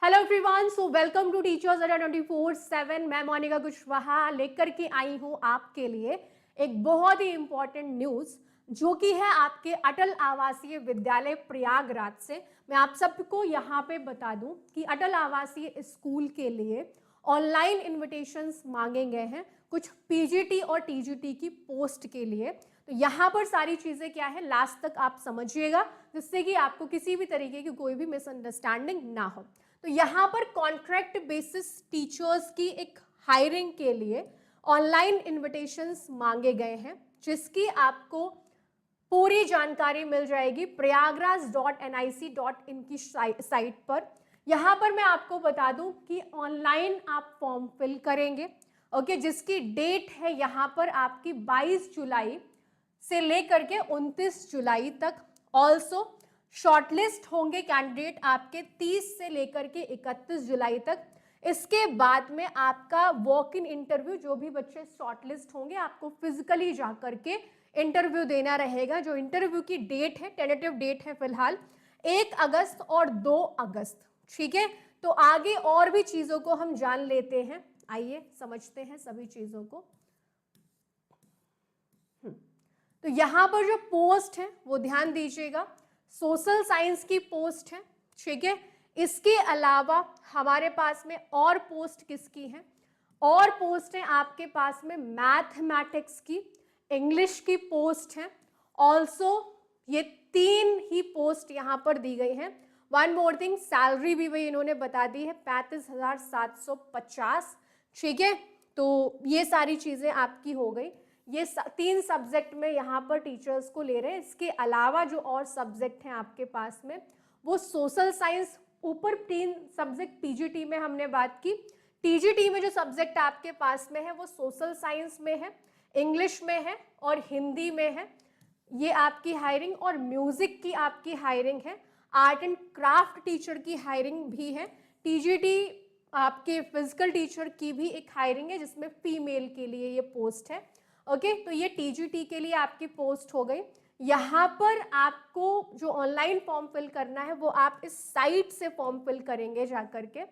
Hello everyone, so welcome to Teachers Adda 24/7। मैं मोनिका कुशवाहा लेकर के आई हूँ आपके लिए एक बहुत ही इम्पॉर्टेंट न्यूज़ जो कि है आपके अटल आवासीय विद्यालय प्रयागराज से। मैं आप सबको यहाँ पे बता दूँ कि अटल आवासीय स्कूल के लिए ऑनलाइन इन्विटेशंस मांगे गए हैं कुछ पीजीटी और टीजीटी की पोस्ट के लिए। तो यहाँ पर सारी चीज़ें क्या है, लास्ट तक आप समझिएगा जिससे कि आपको किसी भी तरीके की कोई भी मिसअंडरस्टैंडिंग ना हो। तो यहाँ पर कॉन्ट्रैक्ट बेसिस टीचर्स की एक हायरिंग के लिए ऑनलाइन इन्विटेशंस मांगे गए हैं जिसकी आपको पूरी जानकारी मिल जाएगी प्रयागराज.nic.in की साइट पर। यहाँ पर मैं आपको बता दूं कि ऑनलाइन आप फॉर्म फिल करेंगे, ओके, जिसकी डेट है यहाँ पर आपकी 22 जुलाई से लेकर के 29 जुलाई तक। ऑल्सो शॉर्टलिस्ट होंगे कैंडिडेट आपके 30 से लेकर के 31 जुलाई तक। इसके बाद में आपका वॉक इन इंटरव्यू, जो भी बच्चे शॉर्टलिस्ट होंगे आपको फिजिकली जाकर के इंटरव्यू देना रहेगा। जो इंटरव्यू की डेट है, टेंटेटिव डेट है फिलहाल 1 अगस्त और 2 अगस्त। ठीक है, तो आगे और भी चीजों को हम जान लेते हैं, आइए समझते हैं सभी चीजों को। तो यहां पर जो पोस्ट है वो ध्यान दीजिएगा, सोशल साइंस की पोस्ट है। ठीक है, इसके अलावा हमारे पास में और पोस्ट किसकी है, और पोस्ट है आपके पास में मैथमेटिक्स की, इंग्लिश की पोस्ट है। ऑल्सो ये 3 ही पोस्ट यहां पर दी गई है। वन मोर थिंग, सैलरी भी वही इन्होंने बता दी है 35,750। ठीक है, तो ये सारी चीजें आपकी हो गई। ये 3 सब्जेक्ट में यहाँ पर टीचर्स को ले रहे हैं। इसके अलावा जो और सब्जेक्ट हैं आपके पास में वो सोशल साइंस, ऊपर 3 सब्जेक्ट पीजीटी में हमने बात की। टीजीटी में जो सब्जेक्ट आपके पास में है वो सोशल साइंस में है, इंग्लिश में है और हिंदी में है। ये आपकी हायरिंग, और म्यूजिक की आपकी हायरिंग है। आर्ट एंड क्राफ्ट टीचर की हायरिंग भी है। टीजीटी आपके फिजिकल टीचर की भी एक हायरिंग है जिसमें फीमेल के लिए ये पोस्ट है। ओके, तो ये टीजीटी के लिए आपकी पोस्ट हो गई। यहाँ पर आपको जो ऑनलाइन फॉर्म फिल करना है वो आप इस साइट से फॉर्म फिल करेंगे जाकर के।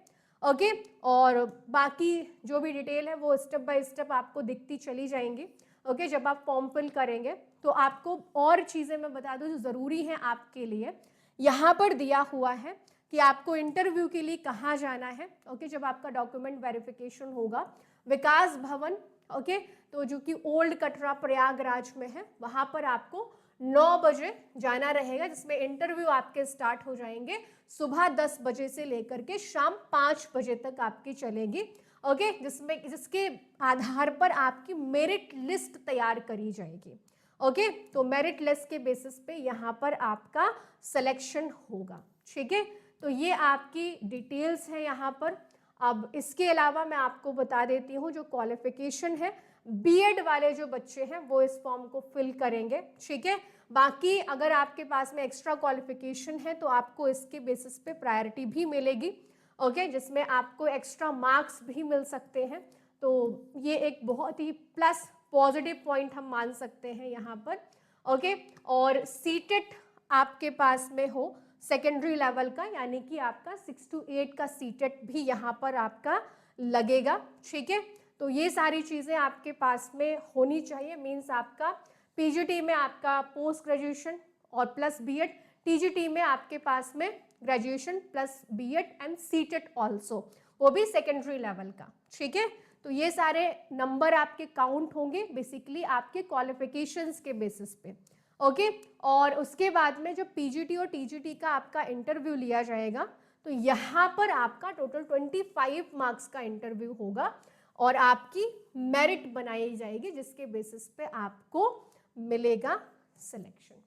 ओके, और बाकी जो भी डिटेल है वो स्टेप बाय स्टेप आपको दिखती चली जाएंगी। ओके, जब आप फॉर्म फिल करेंगे तो आपको और चीज़ें मैं बता दूं जो ज़रूरी हैं आपके लिए। यहाँ पर दिया हुआ है कि आपको इंटरव्यू के लिए कहाँ जाना है। ओके, जब आपका डॉक्यूमेंट वेरिफिकेशन होगा विकास भवन, ओके, तो जो कि ओल्ड कटरा प्रयागराज में है, वहां पर आपको 9 बजे जाना रहेगा, जिसमें इंटरव्यू आपके स्टार्ट हो जाएंगे सुबह 10 बजे से लेकर के शाम 5 बजे तक आपकी चलेगी। ओके, जिसके आधार पर आपकी मेरिट लिस्ट तैयार करी जाएगी। ओके, तो मेरिट लिस्ट के बेसिस पे यहाँ पर आपका सिलेक्शन होगा। ठीक है, तो ये आपकी डिटेल्स है यहाँ पर। अब इसके अलावा मैं आपको बता देती हूँ जो क्वालिफिकेशन है, बीएड वाले जो बच्चे हैं वो इस फॉर्म को फिल करेंगे। ठीक है, बाकी अगर आपके पास में एक्स्ट्रा क्वालिफिकेशन है तो आपको इसके बेसिस पे प्रायोरिटी भी मिलेगी। ओके, जिसमें आपको एक्स्ट्रा मार्क्स भी मिल सकते हैं। तो ये एक बहुत ही प्लस पॉजिटिव पॉइंट हम मान सकते हैं यहाँ पर। ओके, और सीटेट आपके पास में हो सेकेंडरी लेवल का, यानी कि आपका 6 to 8 का सीटेट भी यहाँ पर आपका लगेगा। ठीक है, तो ये सारी चीज़ें आपके पास में होनी चाहिए। मीन्स आपका पीजीटी में आपका पोस्ट ग्रेजुएशन और प्लस बीएड, टीजीटी में आपके पास में graduation plus BEd and CTET also, वो भी सेकेंडरी लेवल का। ठीक है, तो ये सारे नंबर आपके काउंट होंगे बेसिकली आपके क्वालिफिकेशंस के बेसिस पे। ओके, और उसके बाद में जो पीजीटी और टीजीटी का आपका इंटरव्यू लिया जाएगा तो यहाँ पर आपका टोटल 25 मार्क्स का इंटरव्यू होगा और आपकी मेरिट बनाई जाएगी जिसके बेसिस पे आपको मिलेगा सिलेक्शन।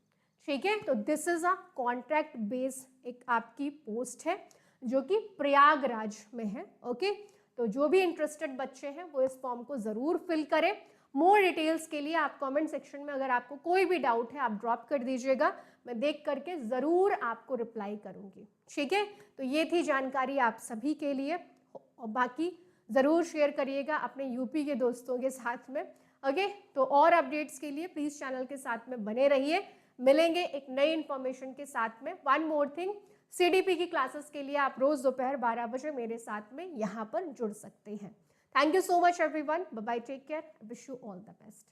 ठीक है, तो this is a contract base एक आपकी पोस्ट है जो कि प्रयागराज में है। ओके, तो जो भी इंटरेस्टेड बच्चे हैं वो इस फॉर्म को जरूर फिल करें। मोर डिटेल्स के लिए आप कमेंट सेक्शन में अगर आपको कोई भी डाउट है आप ड्रॉप कर दीजिएगा, मैं देख करके जरूर आपको रिप्लाई करूंगी। ठीक है, तो ये थी जानकारी आप सभी के लिए, और बाकी जरूर शेयर करिएगा अपने यूपी के दोस्तों के साथ में। ओके, तो और अपडेट्स के लिए प्लीज चैनल के साथ में बने रहिए। मिलेंगे एक नई इंफॉर्मेशन के साथ में। वन मोर थिंग, CDP की क्लासेस के लिए आप रोज दोपहर 12 बजे मेरे साथ में यहाँ पर जुड़ सकते हैं। Thank you so much everyone, bye bye, take care, wish you all the best.